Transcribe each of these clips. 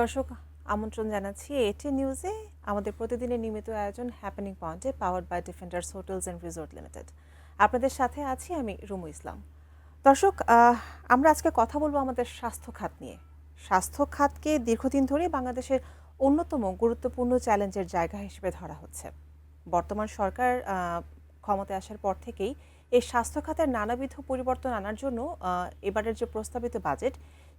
দর্শক আমন্ত্রণ জানাচ্ছি এটি নিউজে আমাদের প্রতিদিনের নিয়মিত আয়োজন হ্যাপেনিং পয়েন্টে powered by Defenders hotels and resort limited. আপনাদের সাথে আছি আমি রুমু ইসলাম। দর্শক, আমরা আজকে কথা বলবো আমাদের স্বাস্থ্য খাত নিয়ে। স্বাস্থ্য খাতকে দীর্ঘদিন ধরে বাংলাদেশের অন্যতম গুরুত্বপূর্ণ চ্যালেঞ্জের জায়গা হিসেবে ধরা হচ্ছে। বর্তমান সরকার ক্ষমতায় আসার পর থেকেই এই স্বাস্থ্য খাতের নানাবিধ পরিবর্তন আনার জন্য এবারের যে প্রস্তাবিত বাজেট,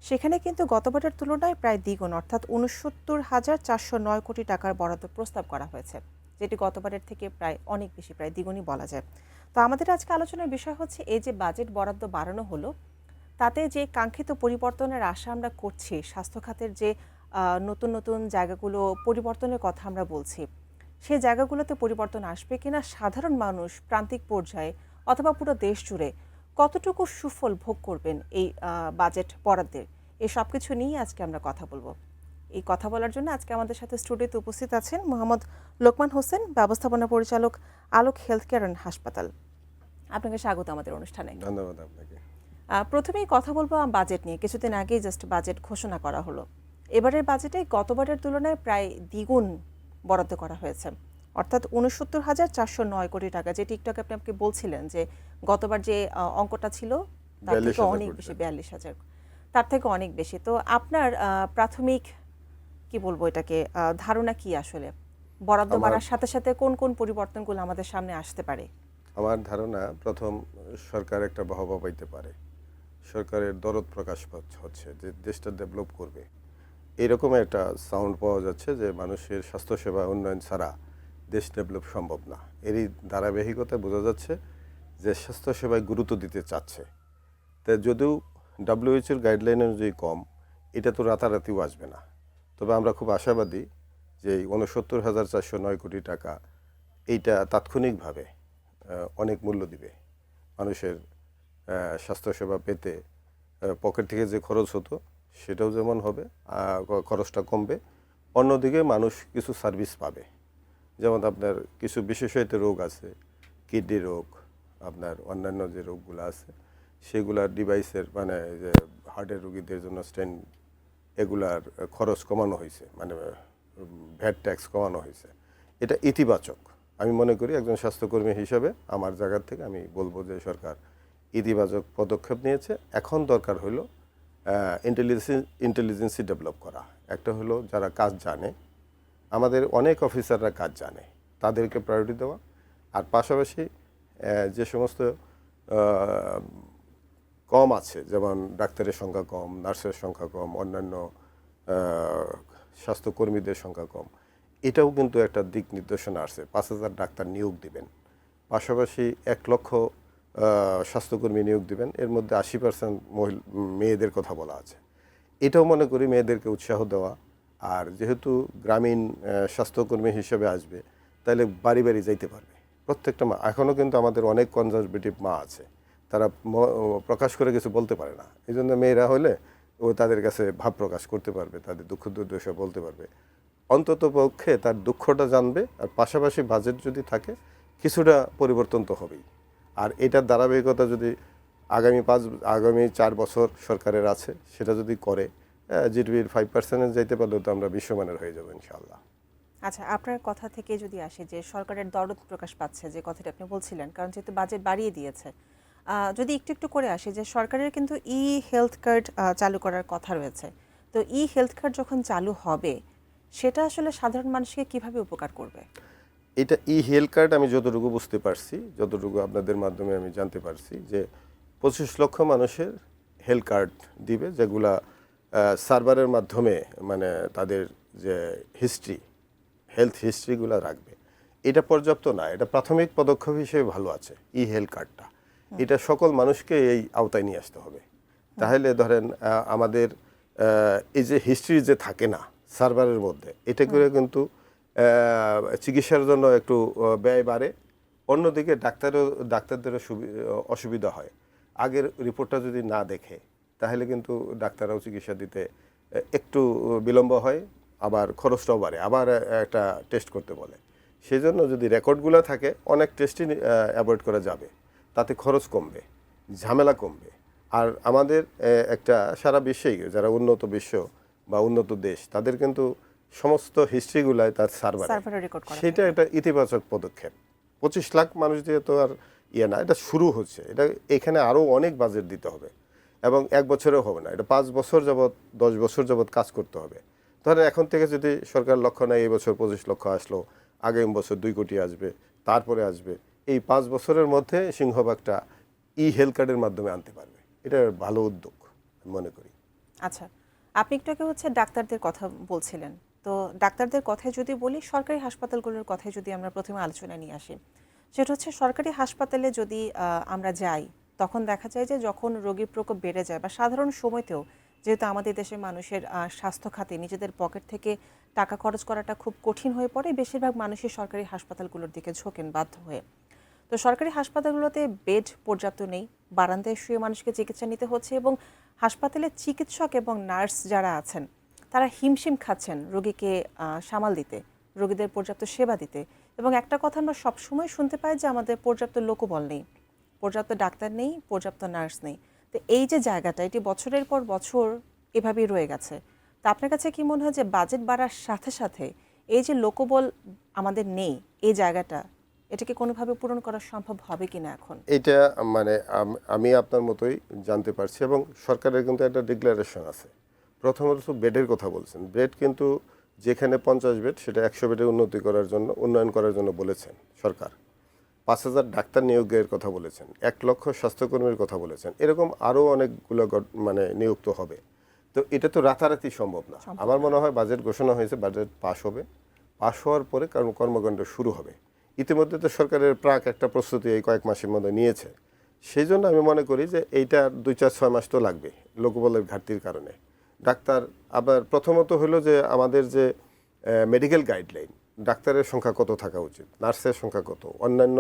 সেখানে কিন্তু গতবারের তুলনায় প্রায় দ্বিগুণ, অর্থাৎ ৬৯,৪০৯ কোটি টাকার বরাদ্দ প্রস্তাব করা হয়েছে, যেটি গতবারের থেকে প্রায় অনেক বেশি, প্রায় দ্বিগুণই বলা যায়। তো আমাদের আজকে আলোচনার বিষয় হচ্ছে এই যে বাজেট বরাদ্দ বাড়ানো হলো, তাতে যে কাঙ্ক্ষিত পরিবর্তনের আশা আমরা করছি, স্বাস্থ্য খাতের যে নতুন নতুন জায়গাগুলো পরিবর্তনের কথা আমরা বলছি, সেই জায়গাগুলোতে পরিবর্তন আসবে কিনা, সাধারণ মানুষ প্রান্তিক পর্যায়ে অথবা পুরো দেশ জুড়ে কতটুকু সুফল ভোগ করবেন এই বাজেট বরাদ্দের, এই সব কিছু নিয়ে আজকে আমরা কথা বলবো। এই কথা বলার জন্য আজকে আমাদের সাথে স্টুডিওতে উপস্থিত আছেন মোহাম্মদ লোকমান হোসেন, ব্যবস্থাপনা পরিচালক, আলোক হেলথ কেয়ার অ্যান্ড হাসপাতাল। আপনাকে স্বাগত আমাদের অনুষ্ঠানে। ধন্যবাদ আপনাকে। প্রথমেই কথা বলবো বাজেট নিয়ে। কিছুদিন আগেই জাস্ট বাজেট ঘোষণা করা হলো। এবারের বাজেটে গতবারের তুলনায় প্রায় দ্বিগুণ বরাদ্দ করা হয়েছে, অর্থাৎ ৬৯,৪০৯ কোটি টাকা, যে টিকটকে আপনি আমাকে বলছিলেন যে গতবার যে অঙ্কটা ছিল তার থেকে অনেক বেশি, ৪২,০০০, তার থেকে অনেক বেশি। তো আপনার প্রাথমিক কি বলবো এটাকে ধারণা কি আসলে বরাদ্দ বাড়ার সাথে সাথে কোন কোন পরিবর্তনগুলো আমাদের সামনে আসতে পারে? আমার ধারণা, প্রথম, সরকার একটা বাহবা পাইতে পারে। সরকারের দরদ প্রকাশ হচ্ছে যে দেশটা ডেভেলপ করবে, এরকম একটা সাউন্ড পাওয়া যাচ্ছে যে মানুষের স্বাস্থ্যসেবা উন্নয়ন ছাড়া দেশ ডেভেলপ সম্ভব না। এরই ধারাবাহিকতায় বোঝা যাচ্ছে যে স্বাস্থ্যসেবায় গুরুত্ব দিতে চাচ্ছে। তাই যদিও WHO গাইডলাইন অনুযায়ী কম, এটা তো রাতারাতিও আসবে না। তবে আমরা খুব আশাবাদী যে ৬৯,৪০৯ কোটি টাকা এইটা তাৎক্ষণিকভাবে অনেক মূল্য দিবে মানুষের স্বাস্থ্যসেবা পেতে। পকেট থেকে যে খরচ হতো সেটাও যেমন হবে, খরচটা কমবে, অন্যদিকে মানুষ কিছু সার্ভিস পাবে। যেমন আপনার কিছু বিশেষায়িত রোগ আছে, কিডনি রোগ, আপনার অন্যান্য যে রোগগুলো আছে সেগুলার ডিভাইসের, মানে যে হার্টের রোগীদের জন্য স্টেন, এগুলার খরচ কমানো হয়েছে, মানে ভ্যাট ট্যাক্স কমানো হয়েছে। এটা ইতিবাচক। আমি মনে করি একজন স্বাস্থ্যকর্মী হিসাবে আমার জায়গার থেকে আমি বলবো যে সরকার ইতিবাচক পদক্ষেপ নিয়েছে। এখন দরকার হলো ইন্টেলিজেন্সি ডেভেলপ করা। একটা হলো যারা কাজ জানে, আমাদের অনেক অফিসাররা কাজ জানে, তাদেরকে প্রায়োরিটি দেওয়া। আর পাশাপাশি যে সমস্ত কম আছে, যেমন ডাক্তারের সংখ্যা কম, নার্সের সংখ্যা কম, অন্যান্য স্বাস্থ্যকর্মীদের সংখ্যা কম, এটাও কিন্তু একটা দিক নির্দেশনা আসছে। ৫,০০০ ডাক্তার নিয়োগ দিবেন, পাশাপাশি ১,০০,০০০ স্বাস্থ্যকর্মী নিয়োগ দিবেন। এর মধ্যে ৮০% মেয়েদের কথা বলা আছে। এটাও মনে করি মেয়েদেরকে উৎসাহ দেওয়া। আর যেহেতু গ্রামীণ স্বাস্থ্যকর্মী হিসেবে আসবে, তাহলে বাড়ি বাড়ি যাইতে পারবে প্রত্যেকটা মা। এখনও কিন্তু আমাদের অনেক কনজারভেটিভ মা আছে, তারা প্রকাশ করে কিছু বলতে পারে না। এই জন্য মেয়েরা হলে ও তাদের কাছে ভাব প্রকাশ করতে পারবে, তাদের দুঃখ দুর্দশা বলতে পারবে। অন্তত পক্ষে তার দুঃখটা জানবে। আর পাশাপাশি বাজেট যদি থাকে, কিছুটা পরিবর্তন তো হবেই। আর এটার ধারাবাহিকতা যদি আগামী 4 বছর সরকারের আছে, সেটা যদি করে, জিডিপির 5% যাইতে পারলেও তো আমরা বিশ্বমানের হয়ে যাবো ইনশাআল্লাহ। আচ্ছা, আপনার কথা থেকে যদি আসে যে সরকারের দরদ প্রকাশ পাচ্ছে, যে কথাটা আপনি বলছিলেন, কারণ যেহেতু বাজেট বাড়িয়ে দিয়েছে, যদি একটু একটু করে আসে যে সরকারের কিন্তু হেলথ কার্ড চালু করার কথা রয়েছে। তো হেলথ কার্ড যখন চালু হবে, সেটা আসলে সাধারণ মানুষকে কিভাবে উপকার করবে? এটা হেলথ কার্ড, আমি যতটুকু বুঝতে পারছি, যতটুকু আপনাদের মাধ্যমে আমি জানতে পারছি, যে 25 লক্ষ মানুষের হেলথ কার্ড দিবে, যেগুলা সার্ভারের মাধ্যমে, মানে তাদের যে হেলথ হিস্ট্রিগুলো রাখবে। এটা পর্যাপ্ত না, এটা প্রাথমিক পদক্ষেপ হিসেবে ভালো আছে হেলথ কার্ডটা। এটা সকল মানুষকে এই আওতায় নিয়ে আসতে হবে। তাহলে ধরেন আমাদের এই যে হিস্ট্রি যে থাকে না সার্ভারের মধ্যে, এটা করে কিন্তু চিকিৎসার জন্য একটু ব্যয় বাড়ে। অন্যদিকে ডাক্তারদেরও অসুবিধা হয়। আগের রিপোর্টটা যদি না দেখে, তাহলে কিন্তু ডাক্তাররাও চিকিৎসা দিতে একটু বিলম্ব হয়, আবার খরচটাও বাড়ে, আবার একটা টেস্ট করতে বলে। সেই জন্য যদি রেকর্ডগুলো থাকে, অনেক টেস্টই অ্যাভয়েড করা যাবে, তাতে খরচ কমবে, ঝামেলা কমবে। আর আমাদের একটা সারা বিশ্বেই, যারা উন্নত বিশ্ব, বা উন্নত দেশ তাদের কিন্তু সমস্ত হিস্ট্রিগুলাই তার সার্ভারে রেকর্ড করা সেটা একটা ইতিবাচক পদক্ষেপ। 25 লাখ মানুষ দিয়ে তো আর ইয়ে না, এটা শুরু হচ্ছে। এটা এখানে আরও অনেক বাজেট দিতে হবে এবং 1 বছরেও হবে না, এটা 5 বছর যাবৎ 10 বছর যাবৎ কাজ করতে হবে। ধরেন এখন থেকে যদি সরকার লক্ষ্য নেয় এই বছর 25 লক্ষ আসলো, আগামী বছর 2 কোটি আসবে, তারপরে আসবে, এই 5 বছরের মধ্যে সিংহভাগটা হেলথ কার্ডের মাধ্যমে আনতে পারবে। এটা ভালো উদ্যোগ আমি মনে করি। আচ্ছা, আপনি একটু আগে ডাক্তারদের কথা বলছিলেন, তো ডাক্তারদের কথায় যদি বলি, সরকারি হাসপাতালগুলোর কথায় যদি আমরা প্রথমে আলোচনায় নিয়ে আসি, সেটা হচ্ছে সরকারি হাসপাতালে যদি আমরা যাই, তখন দেখা যায় যে যখন রোগীর প্রকোপ বেড়ে যায় বা সাধারণ সময়তেও, যেহেতু আমাদের দেশের মানুষের স্বাস্থ্য খাতে নিজেদের পকেট থেকে টাকা খরচ করাটা খুব কঠিন হয়ে পড়ে, বেশিরভাগ মানুষই সরকারি হাসপাতালগুলোর দিকে ঝোঁকেন বাধ্য হয়ে। তো সরকারি হাসপাতালগুলোতে বেড পর্যাপ্ত নেই, বারান্দায় শুয়ে মানুষকে চিকিৎসা নিতে হচ্ছে এবং হাসপাতালে চিকিৎসক এবং নার্স যারা আছেন তারা হিমশিম খাচ্ছেন রোগীকে সামাল দিতে, রোগীদের পর্যাপ্ত সেবা দিতে। এবং একটা কথা আমরা সবসময় শুনতে পাই যে আমাদের পর্যাপ্ত লোকবল নেই, পর্যাপ্ত ডাক্তার নেই, পর্যাপ্ত নার্স নেই। তো এই যে জায়গাটা, এটি বছরের পর বছর এভাবেই রয়ে গেছে। তা আপনার কাছে কি মনে হয় যে বাজেট বাড়ার সাথে সাথে এই যে লোকবল আমাদের নেই, এই জায়গাটা, এটাকে কোনোভাবে পূরণ করা সম্ভব হবে কিনা এখন? এটা মানে আমি আপনার মতোই জানতে পারছি এবং সরকারের কিন্তু একটা ডিক্লারেশন আছে। প্রথমত বেডের কথা বলছেন, বেড কিন্তু যেখানে 50 বেড সেটা 100 বেডে উন্নয়ন করার জন্য বলেছেন সরকার। 5,000 ডাক্তার নিয়োগের কথা বলেছেন, 1 লক্ষ স্বাস্থ্যকর্মীর কথা বলেছেন, এরকম আরও অনেকগুলো মানে নিযুক্ত হবে। তো এটা তো রাতারাতি সম্ভব না। আমার মনে হয় বাজেট ঘোষণা হয়েছে, বাজেট পাস হবে, পাস হওয়ার পরে কর্মকাণ্ড শুরু হবে। ইতিমধ্যে তো সরকারের প্রাক একটা প্রস্তুতি এই কয়েক মাসের মধ্যে নিয়েছে। সেই জন্য আমি মনে করি যে এইটা 2-4-6 মাস তো লাগবে লোকবলের ঘাটতির কারণে। ডাক্তার আবার প্রথমত হলো যে আমাদের যে মেডিকেল গাইডলাইন, ডাক্তারের সংখ্যা কত থাকা উচিত, নার্সের সংখ্যা কত, অন্যান্য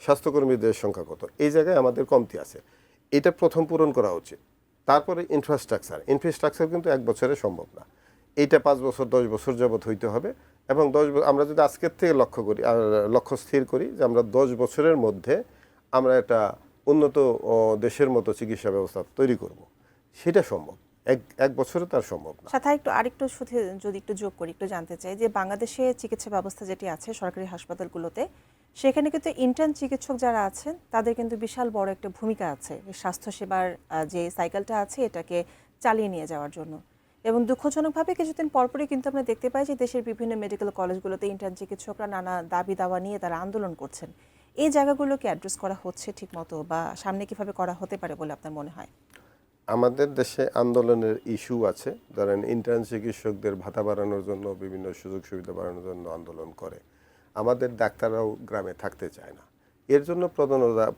স্বাস্থ্যকর্মীদের সংখ্যা কত, এই জায়গায় আমাদের কমতি আছে। এটা প্রথম পূরণ করা উচিত। তারপরে ইনফ্রাস্ট্রাকচার কিন্তু 1 বছরে সম্ভব না। এইটা 5 বছর 10 বছর যাবৎ হইতে হবে এবং আমরা যদি আজকের থেকে লক্ষ্য স্থির করি যে আমরা 10 বছরের মধ্যে আমরা একটা উন্নত দেশের মতো চিকিৎসা ব্যবস্থা তৈরি করব, সেটা সম্ভব। এক বছরে তার সম্ভব না। সাথে আরেকটু সাথে যদি একটু যোগ করি, একটু জানতে চাই যে বাংলাদেশে চিকিৎসা ব্যবস্থা যেটি আছে সরকারি হাসপাতালগুলোতে, সেখানে কিন্তু ইন্টার্ন চিকিৎসক যারা আছেন তাদের কিন্তু বিশাল বড় একটা ভূমিকা আছে এই স্বাস্থ্যসেবার যে সাইকেলটা আছে এটাকে চালিয়ে নিয়ে যাওয়ার জন্য। এবং দুঃখজনকভাবে কিছুদিন পরপরই কিন্তু আমরা দেখতে পাই যে দেশের বিভিন্ন মেডিকেল কলেজগুলোতে ইন্টার্ন চিকিৎসকরা নানা দাবি দাওয়া নিয়ে তারা আন্দোলন করছেন। এই জায়গাগুলোকে অ্যাড্রেস করা হচ্ছে ঠিকমতো, বা সামনে কিভাবে করা হতে পারে বলে আপনার মনে হয়? আমাদের দেশে আন্দোলনের ইস্যু আছে, ধরেন ইন্টার্ন চিকিৎসকদের ভাতা বাড়ানোর জন্য, বিভিন্ন সুযোগ সুবিধা বাড়ানোর জন্য আন্দোলন করে। আমাদের ডাক্তাররাও গ্রামে থাকতে চায় না। এর জন্য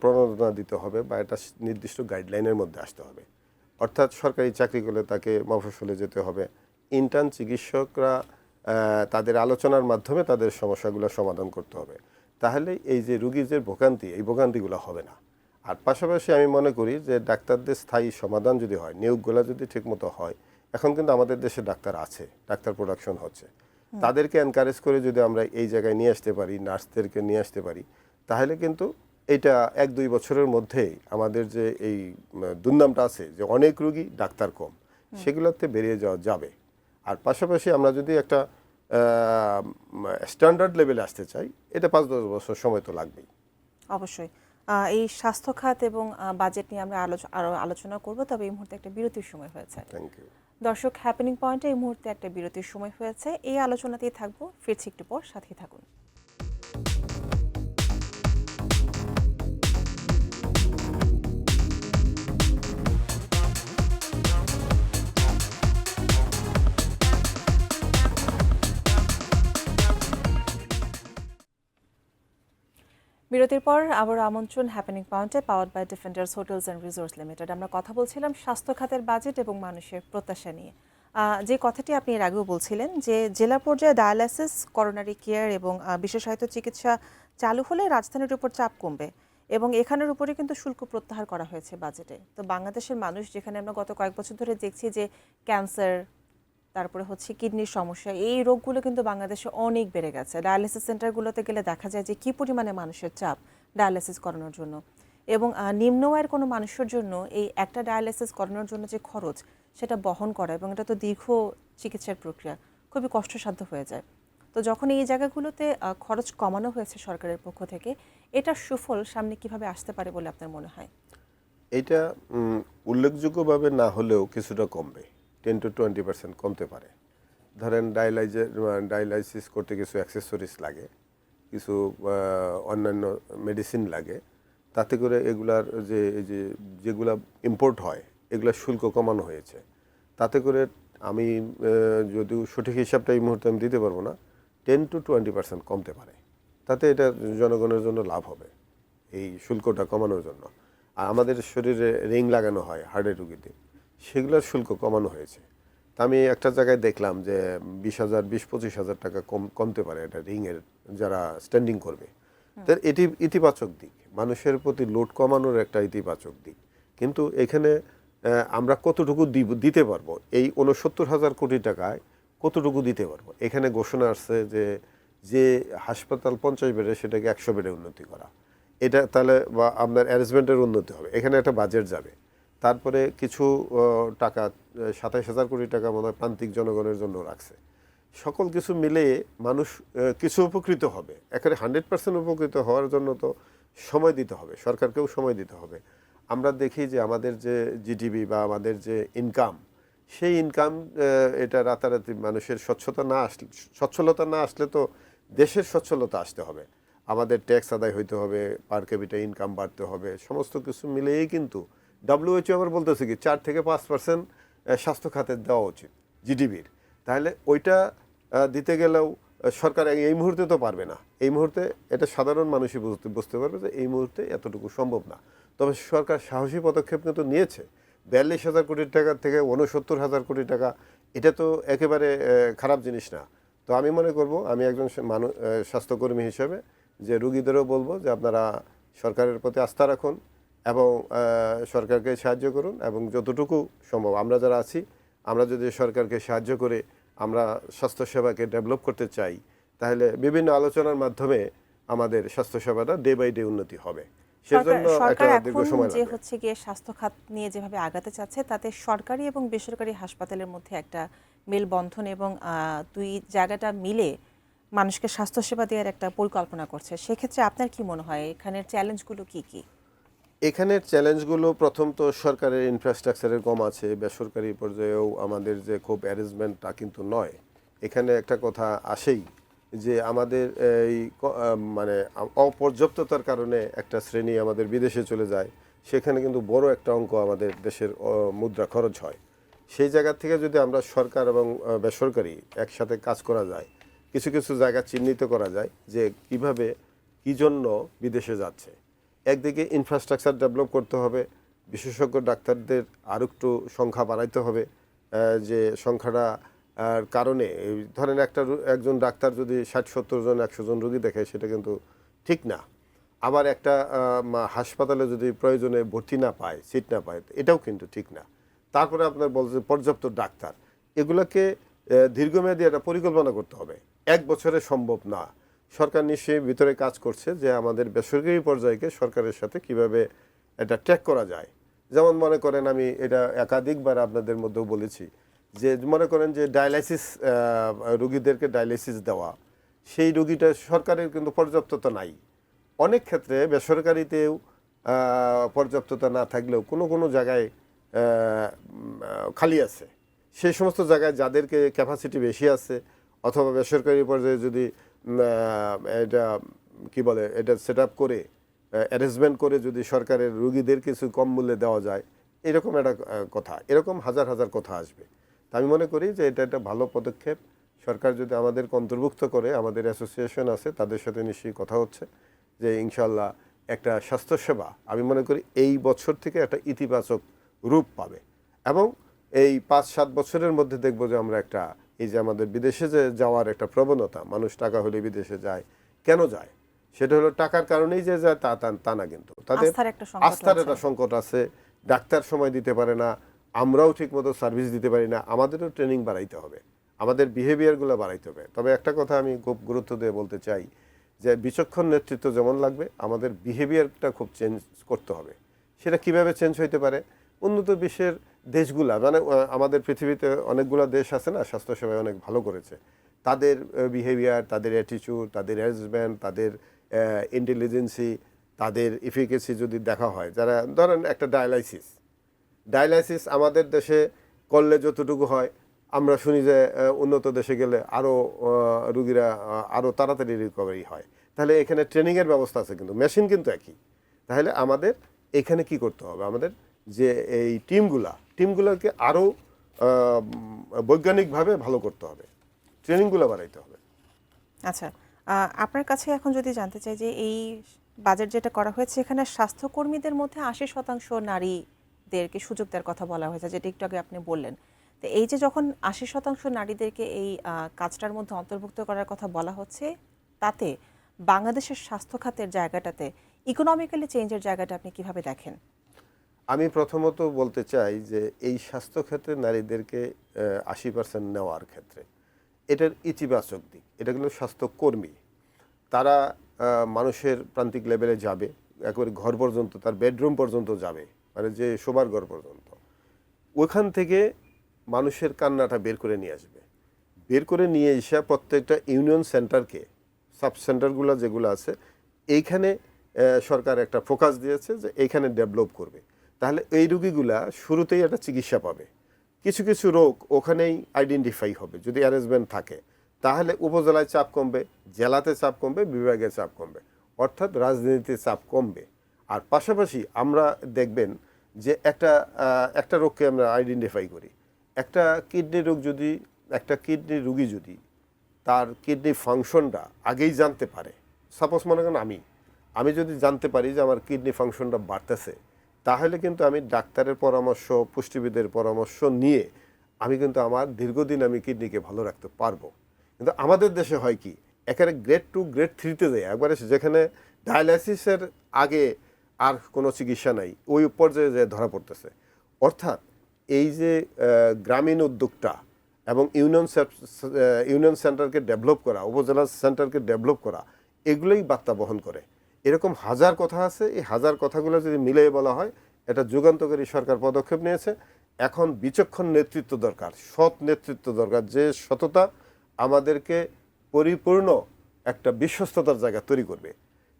প্রণোদনা দিতে হবে বা একটা নির্দিষ্ট গাইডলাইনের মধ্যে আসতে হবে। অর্থাৎ সরকারি চাকরি করলে তাকে মফস্বলে যেতে হবে। ইন্টার্ন চিকিৎসকরা তাদের আলোচনার মাধ্যমে তাদের সমস্যাগুলো সমাধান করতে হবে। তাহলে এই যে রুগীর যে ভোগান্তি, এই ভোগান্তিগুলো হবে না। আর পাশাপাশি আমি মনে করি যে ডাক্তারদের স্থায়ী সমাধান যদি হয়, নিয়োগগুলো যদি ঠিকমতো হয়, এখন কিন্তু আমাদের দেশে ডাক্তার আছে, ডাক্তার প্রোডাকশন হচ্ছে, তাদেরকে এনকারেজ করে যদি আমরা এই জায়গায় নিয়ে আসতে পারি, নার্সদেরকে নিয়ে আসতে পারি, তাহলে কিন্তু এটা 1-2 বছরের মধ্যেই আমাদের যে এই দুর্নামটা আছে যে অনেক রুগী ডাক্তার কম, সেগুলোতে বেরিয়ে যাওয়া যাবে। আর পাশাপাশি আমরা যদি একটা স্ট্যান্ডার্ড লেভেলে আসতে চাই, এটা 5-10 বছর সময় তো লাগবেই। অবশ্যই। এই স্বাস্থ্য খাত এবং বাজেট নিয়ে আমরা আরও আলোচনা করব, তবে এই মুহূর্তে একটা বিরতির সময় হয়েছে। Thank you. দর্শক, হ্যাপেনিং পয়েন্টে এই মুহূর্তে একটা বিরতির সময় হয়েছে, এই আলোচনাতেই থাকবো, ফিরছি একটু পর, সাথেই থাকুন। বিরতির পর আবার আমন্ত্রণ হ্যাপেনিং পয়েন্টে, powered by Defenders hotels and resorts limited. আমরা কথা বলছিলাম স্বাস্থ্য খাতের বাজেট এবং মানুষের প্রত্যাশা নিয়ে। যে কথাটি আপনি এর আগেও বলছিলেন যে জেলা পর্যায়ে ডায়ালাইসিস, করোনারি কেয়ার এবং বিশেষায়িত চিকিৎসা চালু হলে রাজধানীর উপর চাপ কমবে এবং এখানের উপরে কিন্তু শুল্ক প্রত্যাহার করা হয়েছে বাজেটে। তো বাংলাদেশের মানুষ, যেখানে আমরা গত কয়েক বছর ধরে দেখছি যে ক্যান্সার, তারপরে হচ্ছে কিডনির সমস্যা, এই রোগগুলো কিন্তু বাংলাদেশে অনেক বেড়ে গেছে। ডায়ালিসিস সেন্টারগুলোতে গেলে দেখা যায় যে কী পরিমাণে মানুষের চাপ ডায়ালিসিস করানোর জন্য। এবং নিম্ন আয়ের কোনো মানুষের জন্য এই একটা ডায়ালিসিস করানোর জন্য যে খরচ, সেটা বহন করা, এবং এটা তো দীর্ঘ চিকিৎসার প্রক্রিয়া, খুবই কষ্টসাধ্য হয়ে যায়। তো যখন এই জায়গাগুলোতে খরচ কমানো হয়েছে সরকারের পক্ষ থেকে, এটার সুফল সামনে কিভাবে আসতে পারে বলে আপনার মনে হয়? এইটা উল্লেখযোগ্যভাবে না হলেও কিছুটা কমবে, 10-20% কমতে পারে। ধরেন ডায়ালাইসিস করতে কিছু অ্যাক্সেসরিজ লাগে, কিছু অন্যান্য মেডিসিন লাগে, তাতে করে এগুলার যেগুলা ইম্পোর্ট হয় এগুলা শুল্ক কমানো হয়েছে। তাতে করে আমি যদিও সঠিক হিসাবটা এই মুহূর্তে আমি দিতে পারবো না, 10-20% কমতে পারে। তাতে এটা জনগণের জন্য লাভ হবে এই শুল্কটা কমানোর জন্য। আর আমাদের শরীরে রিং লাগানো হয় হার্টের রুগীতে, সেগুলোর শুল্ক কমানো হয়েছে। তা আমি একটা জায়গায় দেখলাম যে 20,000-25,000 টাকা কমতে পারে এটা রিংয়ের, যারা স্ট্যান্ডিং করবে। তার এটি ইতিবাচক দিক, মানুষের প্রতি লোড কমানোর একটা ইতিবাচক দিক। কিন্তু এখানে আমরা কতটুকু দিতে পারবো, এই 69,000 কোটি টাকায় কতটুকু দিতে পারবো? এখানে ঘোষণা আসছে যে হাসপাতাল 50 বেডে সেটাকে 100 বেডে উন্নতি করা। এটা তাহলে বা আপনার অ্যারেঞ্জমেন্টের উন্নতি হবে, এখানে একটা বাজেট যাবে। তারপরে কিছু টাকা 27,000 কোটি টাকা মনে হয় প্রান্তিক জনগণের জন্য রাখছে। সকল কিছু মিলে মানুষ কিছু উপকৃত হবে। এখানে 100% উপকৃত হওয়ার জন্য তো সময় দিতে হবে, সরকারকেও সময় দিতে হবে। আমরা দেখি যে আমাদের যে জিডিপি বা আমাদের যে ইনকাম, সেই ইনকাম এটা রাতারাতি মানুষের সচ্ছলতা না আসলে তো দেশের সচ্ছলতা আসতে হবে। আমাদের ট্যাক্স আদায় হইতে হবে, পার ক্যাপিটা ইনকাম বাড়তে হবে, সমস্ত কিছু মিলেই কিন্তু WHO আবার বলতেছে কি 4-5% স্বাস্থ্য খাতে দেওয়া উচিত জিডিপির। তাহলে ওইটা দিতে গেলেও সরকার এই মুহূর্তে তো পারবে না। এই মুহূর্তে এটা সাধারণ মানুষই বুঝতে পারবে যে এই মুহূর্তে এতটুকু সম্ভব না। তবে সরকার সাহসী পদক্ষেপ কিন্তু নিয়েছে। 42,000 কোটি টাকা থেকে 69,000 কোটি টাকা, এটা তো একেবারে খারাপ জিনিস না। তো আমি মনে করব, আমি একজন স্বাস্থ্যকর্মী হিসেবে, যে রুগীদেরও বলবো যে আপনারা সরকারের প্রতি আস্থা রাখুন এবং সরকারকে সাহায্য করুন, এবং যতটুকু সম্ভব আমরা যারা আছি, আমরা যদি সরকারকে সাহায্য করে আমরা স্বাস্থ্যসেবাকে ডেভেলপ করতে চাই, তাহলে বিভিন্ন আলোচনার মাধ্যমে আমাদের স্বাস্থ্যসেবাটা ডে বাই ডে উন্নতি হবে। সেজন্য একটা সরকার দীর্ঘ এখন সময় যে লাগবে। হচ্ছে গিয়ে স্বাস্থ্য খাত নিয়ে যেভাবে আগাতে চাচ্ছে, তাতে সরকারি এবং বেসরকারি হাসপাতালের মধ্যে একটা মেলবন্ধন এবং দুই জায়গাটা মিলে মানুষকে স্বাস্থ্যসেবা দেওয়ার একটা পরিকল্পনা করছে। সেক্ষেত্রে আপনার কি মনে হয় এখানের চ্যালেঞ্জগুলো কি কি? এখানের চ্যালেঞ্জগুলো, প্রথম তো সরকারের ইনফ্রাস্ট্রাকচারের কম আছে, বেসরকারি পর্যায়েও আমাদের যে খুব অ্যারেঞ্জমেন্ট তা কিন্তু নয়। এখানে একটা কথা আসেই যে আমাদের এই মানে অপর্যাপ্ততার কারণে একটা শ্রেণী আমাদের বিদেশে চলে যায়, সেখানে কিন্তু বড় একটা অঙ্ক আমাদের দেশের মুদ্রা খরচ হয়। সেই জায়গা থেকে যদি আমরা সরকার এবং বেসরকারি একসাথে কাজ করা যায়, কিছু কিছু জায়গা চিহ্নিত করা যায় যে কিভাবে কী জন্য বিদেশে যাচ্ছে। একদিকে ইনফ্রাস্ট্রাকচার ডেভেলপ করতে হবে, বিশেষজ্ঞ ডাক্তারদের আরও একটু সংখ্যা বাড়াইতে হবে। যে সংখ্যাটা কারণে ধরেন একজন ডাক্তার যদি 60-70 জন 100 জন রোগী দেখে, সেটা কিন্তু ঠিক না। আবার একটা হাসপাতালে যদি প্রয়োজনে ভর্তি না পায়, সিট না পায়, এটাও কিন্তু ঠিক না। তারপরে আপনার বলছে পর্যাপ্ত ডাক্তার, এগুলোকে দীর্ঘমেয়াদী একটা পরিকল্পনা করতে হবে, 1 বছরে সম্ভব না। সরকার নিশ্চয়ই ভিতরে কাজ করছে যে আমাদের বেসরকারি পর্যায়কে সরকারের সাথে কিভাবে এটা ট্র্যাক করা যায়। যেমন মনে করেন, আমি এটা একাধিকবার আপনাদের মধ্যেও বলেছি যে মনে করেন যে ডায়ালাইসিস, রুগীদেরকে ডায়ালাইসিস দেওয়া, সেই রুগীটা সরকারের কিন্তু পর্যাপ্ততা নাই। অনেক ক্ষেত্রে বেসরকারিতেও পর্যাপ্ততা না থাকলেও কোনো কোনো জায়গায় খালি আছে। সেই সমস্ত জায়গায় যাদেরকে ক্যাপাসিটি বেশি আছে, অথবা বেসরকারি পর্যায়ে যদি এটা কি বলে, এটা সেট আপ করে অ্যারেঞ্জমেন্ট করে যদি সরকারের রুগীদের কিছু কম মূল্যে দেওয়া যায়, এরকম একটা কথা, এরকম হাজার হাজার কথা আসবে। তা আমি মনে করি যে এটা একটা ভালো পদক্ষেপ। সরকার যদি আমাদেরকে অন্তর্ভুক্ত করে, আমাদের অ্যাসোসিয়েশন আছে, তাদের সাথে নিশ্চয়ই কথা হচ্ছে যে ইনশাল্লাহ একটা স্বাস্থ্যসেবা, আমি মনে করি এই বছর থেকে একটা ইতিবাচক রূপ পাবে। এবং এই 5-7 বছরের মধ্যে দেখবো যে আমরা একটা, এই যে আমাদের বিদেশে যে যাওয়ার একটা প্রবণতা, মানুষ টাকা হলে বিদেশে যায়, কেন যায়? সেটা হলো টাকার কারণেই যে যায় তা না, কিন্তু তাদের আস্থার একটা সংকট আছে। ডাক্তার সময় দিতে পারে না, আমরাও ঠিকমতো সার্ভিস দিতে পারি না। আমাদেরও ট্রেনিং বাড়াইতে হবে, আমাদের বিহেভিয়ারগুলো বাড়াইতে হবে। তবে একটা কথা আমি খুব গুরুত্ব দিয়ে বলতে চাই যে বিচক্ষণ নেতৃত্ব যেমন লাগবে, আমাদের বিহেভিয়ারটা খুব চেঞ্জ করতে হবে। সেটা কিভাবে চেঞ্জ হইতে পারে? উন্নত বিশ্বের দেশগুলা মানে আমাদের পৃথিবীতে অনেকগুলো দেশ আছে না স্বাস্থ্যসেবায় অনেক ভালো করেছে, তাদের বিহেভিয়ার, তাদের অ্যাটিটিউড, তাদের অ্যারেঞ্জমেন্ট, তাদের ইন্টেলিজেন্সি, তাদের ইফিকেসি যদি দেখা হয়, যারা ধরেন একটা ডায়ালাইসিস আমাদের দেশে করলে যতটুকু হয়, আমরা শুনি যে উন্নত দেশে গেলে আরও রুগীরা আরও তাড়াতাড়ি রিকভারি হয়। তাহলে এখানে ট্রেনিংয়ের ব্যবস্থা আছে, কিন্তু মেশিন কিন্তু একই। তাহলে আমাদের এখানে কি করতে হবে, আমাদের যে এই টিমগুলোকে আরও বৈজ্ঞানিকভাবে ভালো করতে হবে, ট্রেনিংগুলো বাড়াইতে হবে। আচ্ছা, আপনার কাছে এখন যদি জানতে চাই যে এই বাজেট যেটা করা হয়েছে এখানে স্বাস্থ্যকর্মীদের মধ্যে ৮০% নারীদেরকে সুযোগ দেওয়ার কথা বলা হয়েছে, যেটা একটু আগে আপনি বললেন। তো এই যে যখন ৮০% নারীদেরকে এই কাজটার মধ্যে অন্তর্ভুক্ত করার কথা বলা হচ্ছে, তাতে বাংলাদেশের স্বাস্থ্য খাতের জায়গাটাতে ইকোনমিক্যালি চেঞ্জের জায়গাটা আপনি কিভাবে দেখেন? আমি প্রথমত বলতে চাই যে এই স্বাস্থ্য ক্ষেত্রে নারীদেরকে ৮০% নেওয়ার ক্ষেত্রে এটার ইতিবাচক দিক, এটা কিন্তু স্বাস্থ্যকর্মী, তারা মানুষের প্রান্তিক লেভেলে যাবে, একেবারে ঘর পর্যন্ত, তার বেডরুম পর্যন্ত যাবে, মানে যে শোবার ঘর পর্যন্ত, ওখান থেকে মানুষের কান্নাটা বের করে নিয়ে আসবে। বের করে নিয়ে এসে প্রত্যেকটা ইউনিয়ন সেন্টারকে, সাব সেন্টারগুলো যেগুলো আছে, এইখানে সরকার একটা ফোকাস দিয়েছে যে এইখানে ডেভেলপ করবে। তাহলে এই রুগীগুলা শুরুতেই একটা চিকিৎসা পাবে। কিছু কিছু রোগ ওখানেই আইডেন্টিফাই হবে যদি অ্যারেঞ্জমেন্ট থাকে, তাহলে উপজেলায় চাপ কমবে, জেলাতে চাপ কমবে, বিভাগে চাপ কমবে, অর্থাৎ রাজনীতিতে চাপ কমবে। আর পাশাপাশি আমরা দেখবেন যে একটা রোগকে আমরা আইডেন্টিফাই করি, একটা কিডনি রোগ যদি, একটা কিডনি রুগী যদি তার কিডনি ফাংশনটা আগেই জানতে পারে, সাপোজ মনে করেন আমি যদি জানতে পারি যে আমার কিডনি ফাংশনটা বাড়তেছে, তাহলে কিন্তু আমি ডাক্তারের পরামর্শ, পুষ্টিবিদের পরামর্শ নিয়ে আমি কিন্তু আমার দীর্ঘদিন আমি কিডনিকে ভালো রাখতে পারবো। কিন্তু আমাদের দেশে হয় কি, একেবারে গ্রেড 2 গ্রেড 3-তে যায় একবারে, যেখানে ডায়ালাইসিসের আগে আর কোনো চিকিৎসা নাই, ওই পর্যায়ে যে ধরা পড়তেছে। অর্থাৎ এই যে গ্রামীণ উদ্যোগটা এবং ইউনিয়ন সেন্টারকে ডেভেলপ করা, উপজেলা সেন্টারকে ডেভেলপ করা, এগুলোই বার্তা বহন করে। এরকম হাজার কথা আছে, এই হাজার কথাগুলো যদি মিলিয়ে বলা হয়, এটা যুগান্তকারী সরকার পদক্ষেপ নিয়েছে। এখন বিচক্ষণ নেতৃত্ব দরকার, সৎ নেতৃত্ব দরকার, যে সততা আমাদেরকে পরিপূর্ণ একটা বিশ্বস্ততার জায়গা তৈরি করবে,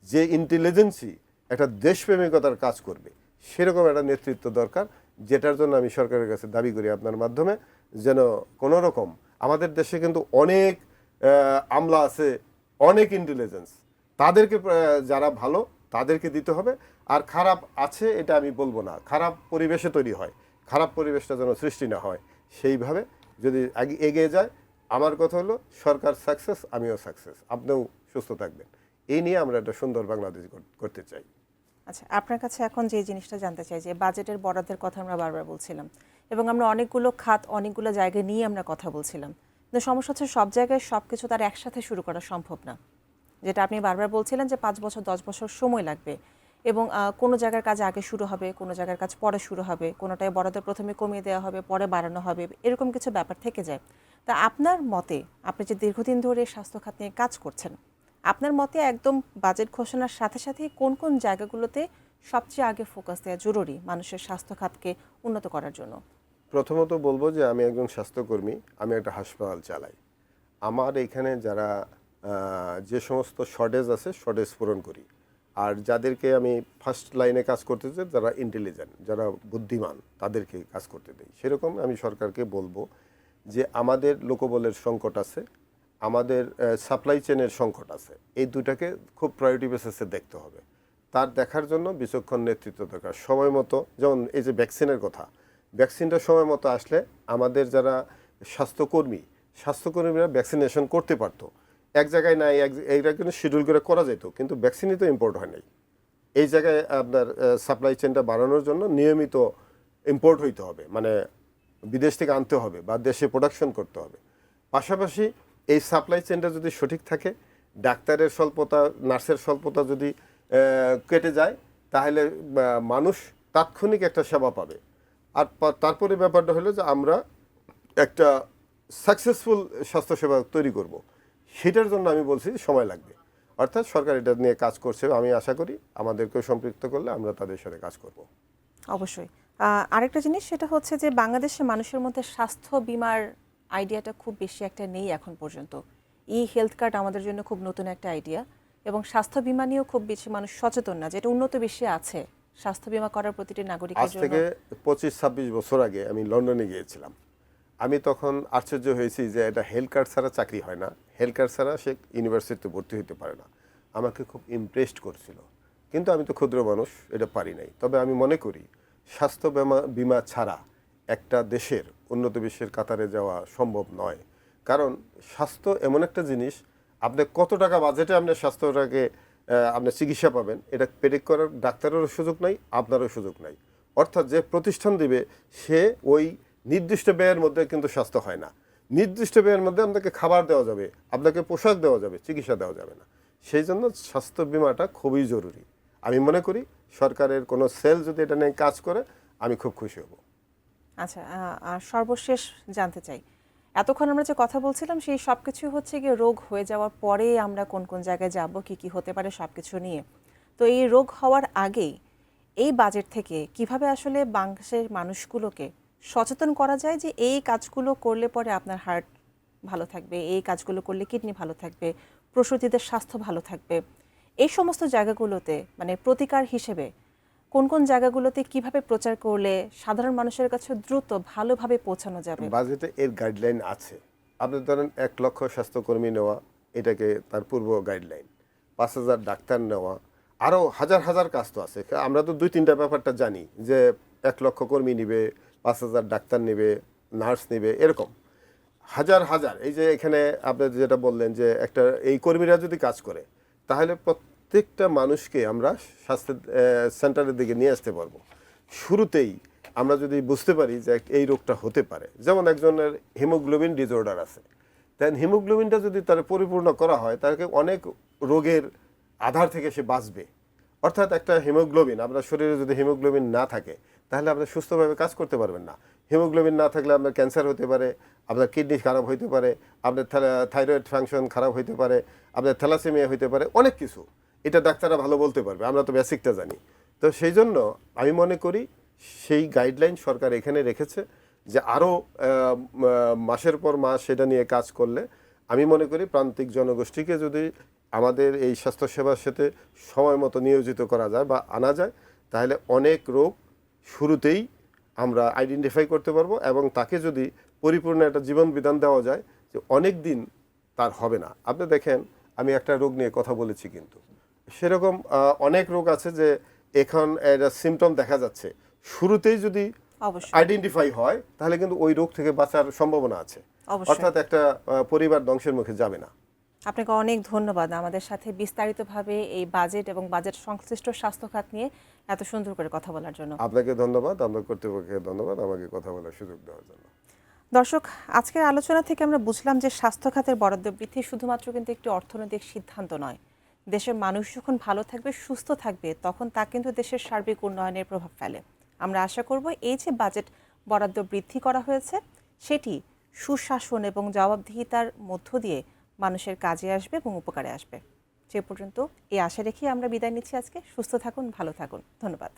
যে ইন্টেলিজেন্সি একটা দেশপ্রেমিকতার কাজ করবে, সেরকম একটা নেতৃত্ব দরকার। যেটার জন্য আমি সরকারের কাছে দাবি করি আপনার মাধ্যমে, যেন কোনো রকম, আমাদের দেশে কিন্তু অনেক আমলা আছে, অনেক ইন্টেলিজেন্স, তাদেরকে যারা ভালো তাদেরকে দিতে হবে। আর খারাপ আছে এটা আমি বলবো না, খারাপ পরিবেশে তৈরি হয়, খারাপ পরিবেশটা যেন সৃষ্টি না হয়, সেইভাবে যদি এগিয়ে যায়, আমার কথা হলো সরকার সাকসেস, আমিও সাকসেস, আপনিও সুস্থ থাকবেন, এই নিয়ে আমরা একটা সুন্দর বাংলাদেশ করতে চাই। আচ্ছা, আপনার কাছে এখন যে জিনিসটা জানতে চাই, যে বাজেটের বরাদ্দের কথা আমরা বারবার বলছিলাম এবং আমরা অনেকগুলো খাত, অনেকগুলো জায়গায় নিয়ে আমরা কথা বলছিলাম, কিন্তু সমস্যা হচ্ছে সব জায়গায় সব কিছু তার একসাথে শুরু করা সম্ভব না। যেটা আপনি বারবার বলছিলেন যে 5 বছর 10 বছর সময় লাগবে এবং কোনো জায়গার কাজ আগে শুরু হবে, কোনো জায়গার কাজ পরে শুরু হবে, কোনোটায় বরাদ্দ প্রথমে কমিয়ে দেওয়া হবে, পরে বাড়ানো হবে, এরকম কিছু ব্যাপার থেকে যায়। তা আপনার মতে, আপনি যে দীর্ঘদিন ধরে স্বাস্থ্য খাত নিয়ে কাজ করছেন, আপনার মতে একদম বাজেট ঘোষণার সাথে সাথে কোন কোন জায়গাগুলোতে সবচেয়ে আগে ফোকাস দেওয়া জরুরি মানুষের স্বাস্থ্য খাতকে উন্নত করার জন্য? প্রথমত বলবো যে আমি একজন স্বাস্থ্যকর্মী, আমি একটা হাসপাতাল চালাই। আমার এখানে যারা যে সমস্ত শর্টেজ আছে, শর্টেজ পূরণ করি। আর যাদেরকে আমি ফার্স্ট লাইনে কাজ করতে চাই, যারা ইন্টেলিজেন্ট, যারা বুদ্ধিমান, তাদেরকে কাজ করতে দিই। সেরকম আমি সরকারকে বলবো যে আমাদের লোকবলের সংকট আছে, আমাদের সাপ্লাই চেনের সংকট আছে, এই দুটাকে খুব প্রায়োরিটি বেসিসে দেখতে হবে। তার দেখার জন্য বিচক্ষণ নেতৃত্ব দরকার। সময় মতো, যেমন এই যে ভ্যাকসিনের কথা, ভ্যাকসিনটা সময় মতো আসলে আমাদের যারা স্বাস্থ্যকর্মীরা ভ্যাকসিনেশন করতে পারতো। এক জায়গায় নাই, এইটা কিন্তু শিডিউল করে করা যেত, কিন্তু ভ্যাকসিনই তো ইম্পোর্ট হয় নাই। এই জায়গায় আপনার সাপ্লাই চেনটা বাড়ানোর জন্য নিয়মিত ইম্পোর্ট হইতে হবে, মানে বিদেশ থেকে আনতে হবে বা দেশে প্রোডাকশন করতে হবে। পাশাপাশি এই সাপ্লাই চেনটা যদি সঠিক থাকে, ডাক্তারের স্বল্পতা, নার্সের স্বল্পতা যদি কেটে যায়, তাহলে মানুষ তাৎক্ষণিক একটা সেবা পাবে। আর তারপরে ব্যাপারটা হলো যে আমরা একটা সাকসেসফুল স্বাস্থ্যসেবা তৈরি করব, সেটার জন্য আমি বলছি সময় লাগবে। অর্থাৎ সরকার এটা নিয়ে কাজ করছে, আমি আশা করি আমাদেরকেও সম্পৃক্ত করলে আমরা তাদের সাথে কাজ করব। অবশ্যই। আরেকটা জিনিস সেটা হচ্ছে যে বাংলাদেশের মানুষের মধ্যে স্বাস্থ্য বিমার আইডিয়াটা খুব বেশি একটা নেই এখন পর্যন্ত। হেলথ কার্ড আমাদের জন্য খুব নতুন একটা আইডিয়া, এবং স্বাস্থ্য বিমা নিয়েও খুব বেশি মানুষ সচেতন না, যেটা উন্নত বিশ্বে আছে। স্বাস্থ্য বিমা করার প্রতিটি নাগরিকের আজ জন্য। থেকে 25-26 বছর আগে আমি লন্ডনে গিয়েছিলাম। আমি তখন আশ্চর্য হয়েছি যে এটা হেলথ কার্ড ছাড়া চাকরি হয় না, হেলথ কার্ড ছাড়া সে ইউনিভার্সিটিতে ভর্তি হতে পারে না। আমাকে খুব ইমপ্রেসড করছিল, কিন্তু আমি তো ক্ষুদ্র মানুষ, এটা পারি নাই। তবে আমি মনে করি স্বাস্থ্য বিমা ছাড়া একটা দেশের উন্নত বিশ্বের কাতারে যাওয়া সম্ভব নয়। কারণ স্বাস্থ্য এমন একটা জিনিস, আপনি কত টাকা বাজেটে আপনার স্বাস্থ্যটাকে আপনার চিকিৎসা পাবেন, এটা প্রেডিক্ট করার ডাক্তারেরও সুযোগ নাই, আপনারও সুযোগ নাই। অর্থাৎ যে প্রতিষ্ঠান দিবে সে ওই নির্দিষ্ট ব্যয়ের মধ্যে কিন্তু স্বাস্থ্য হয় না। নির্দিষ্ট ব্যয়ের মধ্যে আপনাকে খাবার দেওয়া যাবে, আপনাকে পোশাক দেওয়া যাবে, চিকিৎসা দেওয়া যাবে না। সেই জন্য স্বাস্থ্য বিমাটা খুবই জরুরি। আমি মনে করি সরকারের কোনো সেল যদি এটা নিয়ে কাজ করে, আমি খুব খুশি হব। আচ্ছা, আর সর্বশেষ জানতে চাই, এতক্ষণ আমরা যে কথা বলছিলাম সেই সব কিছু হচ্ছে গিয়ে রোগ হয়ে যাওয়ার পরে আমরা কোন কোন জায়গায় যাব, কি কি হতে পারে সব কিছু নিয়ে। তো এই রোগ হওয়ার আগেই এই বাজেট থেকে কিভাবে আসলে বাংলাদেশের মানুষগুলোকে সচেতন করা যায় যে এই কাজগুলো করলে পরে আপনার হার্ট ভালো থাকবে, এই কাজগুলো করলে কিডনি ভালো থাকবে, প্রসূতিদের স্বাস্থ্য ভালো থাকবে, এই সমস্ত জায়গাগুলোতে মানে প্রতিকার হিসেবে কোন কোন জায়গাগুলোতে কিভাবে প্রচার করলে সাধারণ মানুষের কাছে দ্রুত ভালোভাবে পৌঁছানো যাবে? বাজেটে এর গাইডলাইন আছে। আপনি ধরেন 1 লক্ষ স্বাস্থ্যকর্মী নেওয়া, এটাকে তার পূর্ব গাইডলাইন। 5,000 ডাক্তার নেওয়া, আরও হাজার হাজার কাজ তো আছে। আমরা তো 2-3টা ব্যাপারটা জানি যে 1 লক্ষ কর্মী নিবে, 5,000 ডাক্তার নেবে, নার্স নেবে, এরকম হাজার হাজার। এই যে এখানে আপনি যেটা বললেন যে একটা এই কর্মীরা যদি কাজ করে, তাহলে প্রত্যেকটা মানুষকে আমরা স্বাস্থ্য সেন্টারের দিকে নিয়ে আসতে পারবো। শুরুতেই আমরা যদি বুঝতে পারি যে এই রোগটা হতে পারে, যেমন একজনের হিমোগ্লোবিন ডিসঅর্ডার আছে, দেন হিমোগ্লোবিনটা যদি তার পরিপূর্ণ করা হয়, তাকে অনেক রোগের আধার থেকে সে বাঁচবে। অর্থাৎ একটা হিমোগ্লোবিন, আপনার শরীরে যদি হিমোগ্লোবিন না থাকে, তাহলে আপনি সুস্থভাবে কাজ করতে পারবেন না। হিমোগ্লোবিন না থাকলে আপনার ক্যান্সার হতে পারে, আপনার কিডনি খারাপ হইতে পারে, আপনার থাইরয়েড ফাংশন খারাপ হইতে পারে, আপনার থ্যালাসেমিয়া হইতে পারে, অনেক কিছু। এটা ডাক্তাররা ভালো বলতে পারবে, আমরা তো বেসিকটা জানি। তো সেই জন্য আমি মনে করি সেই গাইডলাইন সরকার এখানে রেখেছে যে আরও মাসের পর মাস সেটা নিয়ে কাজ করলে, আমি মনে করি প্রান্তিক জনগোষ্ঠীকে যদি আমাদের এই স্বাস্থ্যসেবার সাথে সময় মতো নিয়োজিত করা যায় বা আনা যায়, তাহলে অনেক রোগ শুরুতেই আমরা আইডেন্টিফাই করতে পারবো, এবং তাকে যদি পরিপূর্ণ একটা জীবন বিধান দেওয়া যায় যে অনেক দিন তার হবে না। আপনি দেখেন, আমি একটা রোগ নিয়ে কথা বলেছি, কিন্তু সেরকম অনেক রোগ আছে যে এখন একটা সিমটম দেখা যাচ্ছে, শুরুতেই যদি অবশ্যই আইডেন্টিফাই হয়, তাহলে কিন্তু ওই রোগ থেকে বাঁচার সম্ভাবনা আছে। অবশ্যই। অর্থাৎ একটা পরিবার ধ্বংসের মুখে যাবে না। আপনাকে অনেক ধন্যবাদ আমাদের সাথে বিস্তারিতভাবে এই বাজেট এবং বাজেট সংশ্লিষ্ট স্বাস্থ্য খাত নিয়ে এত সুন্দর করে কথা বলার জন্য। আপনাকে ধন্যবাদ, আপনার কর্তৃপক্ষকে ধন্যবাদ আমাকে কথা বলার সুযোগ দেওয়ার জন্য। দর্শক, আজকের আলোচনা থেকে আমরা বুঝলাম যে স্বাস্থ্য খাতের বরাদ্দ বৃদ্ধি শুধুমাত্র কিন্তু একটি অর্থনৈতিক সিদ্ধান্ত নয়। দেশের মানুষ যখন ভালো থাকবে, সুস্থ থাকবে, তখন তা কিন্তু দেশের সার্বিক উন্নয়নের প্রভাব ফেলে। আমরা আশা করব এই যে বাজেট বরাদ্দ বৃদ্ধি করা হয়েছে, সেটি সুশাসন এবং জবাবদিহিতার মধ্য দিয়ে মানুষের কাজে আসবে এবং উপকারে আসবে। সে পর্যন্ত এই আশা রেখে আমরা বিদায় নিচ্ছি আজকে। সুস্থ থাকুন, ভালো থাকুন, ধন্যবাদ।